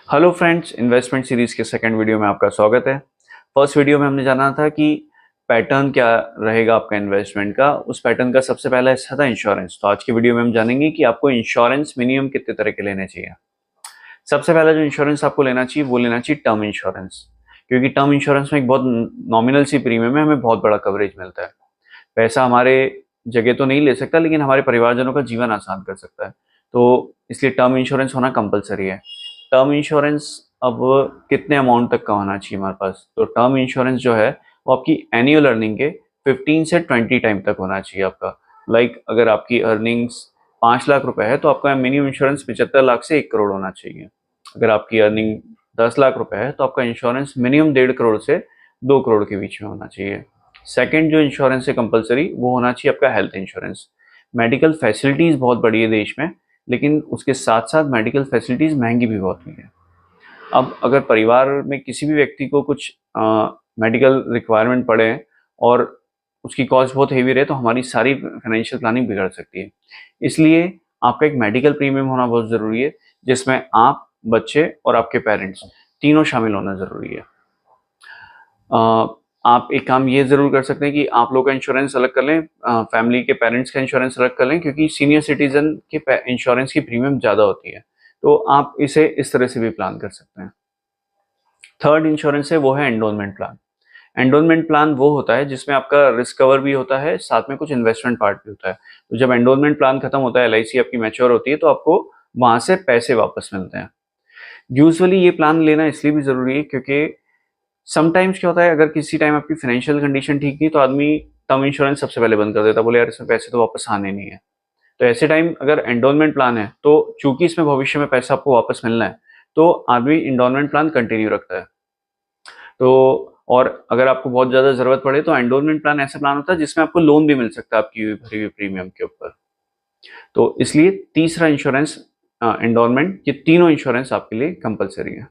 Hello friends, investment series के second video में आपका स्वागत है। फर्स्ट वीडियो में हमने जाना था कि पैटर्न क्या रहेगा आपका इन्वेस्टमेंट का। उस पैटर्न का सबसे पहला हिस्सा था इंश्योरेंस। तो आज की वीडियो में हम जानेंगे कि आपको इंश्योरेंस मिनिमम कितने तरह के लेने चाहिए। सबसे पहला जो इंश्योरेंस आपको लेना चाहिए वो लेना चाहिए टर्म इंश्योरेंस, क्योंकि टर्म इंश्योरेंस में एक बहुत नॉमिनल सी प्रीमियम है, हमें बहुत बड़ा कवरेज मिलता है। पैसा हमारे जगह तो नहीं ले सकता, लेकिन हमारे परिवारजनों का जीवन आसान कर सकता है। तो इसलिए टर्म इंश्योरेंस होना कंपलसरी है। टर्म इंश्योरेंस अब कितने अमाउंट तक का होना चाहिए हमारे पास? तो टर्म इंश्योरेंस जो है वो आपकी एनुअल अर्निंग के 15 से 20 टाइम तक होना चाहिए आपका। अगर आपकी अर्निंग्स 5 लाख रुपए है तो आपका मिनिमम इंश्योरेंस 75 लाख से 1 करोड़ होना चाहिए। अगर आपकी अर्निंग 10 लाख रुपए है तो आपका इंश्योरेंस मिनिमम 1.5 करोड़ से 2 करोड़ के बीच में होना चाहिए। सेकंड जो इंश्योरेंस है कंपलसरी, वो होना चाहिए आपका हेल्थ इंश्योरेंस। मेडिकल फैसिलिटीज़ बहुत बड़ी है देश में, लेकिन उसके साथ साथ मेडिकल फैसिलिटीज़ महंगी भी बहुत हुई है। अब अगर परिवार में किसी भी व्यक्ति को कुछ मेडिकल रिक्वायरमेंट पड़े और उसकी कॉस्ट बहुत हेवी रहे तो हमारी सारी फाइनेंशियल प्लानिंग बिगड़ सकती है। इसलिए आपका एक मेडिकल प्रीमियम होना बहुत ज़रूरी है, जिसमें आप, बच्चे और आपके पेरेंट्स तीनों शामिल होना ज़रूरी है। आप एक काम ये ज़रूर कर सकते हैं कि आप लोग का इंश्योरेंस अलग कर लें, फैमिली के पेरेंट्स का इंश्योरेंस अलग कर लें, क्योंकि सीनियर सिटीजन के इंश्योरेंस की प्रीमियम ज़्यादा होती है। तो आप इसे इस तरह से भी प्लान कर सकते हैं। थर्ड इंश्योरेंस है वो है एंडोनमेंट प्लान। एंडोनमेंट प्लान वो होता है जिसमें आपका रिस्क कवर भी होता है, साथ में कुछ इन्वेस्टमेंट पार्ट भी होता है। तो जब एंडोनमेंट प्लान खत्म होता है, LIC आपकी मैच्योर होती है, तो आपको वहां से पैसे वापस मिलते हैं। यूजुअली ये प्लान लेना इसलिए भी जरूरी है क्योंकि समटाइम्स क्या होता है, अगर किसी टाइम आपकी फाइनेंशियल कंडीशन ठीक नहीं तो आदमी टर्म इंश्योरेंस सबसे पहले बंद कर देता, बोले यार इसमें पैसे तो वापस आने नहीं है। तो ऐसे टाइम अगर एंडोनमेंट प्लान है तो चूंकि इसमें भविष्य में पैसा आपको वापस मिलना है, तो आदमी एंडोनमेंट प्लान कंटिन्यू रखता है। तो और अगर आपको बहुत ज्यादा जरूरत पड़े तो एंडोनमेंट प्लान ऐसा प्लान होता है जिसमें आपको लोन भी मिल सकता है आपकी भरी हुई प्रीमियम के ऊपर। तो इसलिए तीसरा इंश्योरेंस, एंडोनमेंट, ये तीनों इंश्योरेंस आपके लिए कंपलसरी है।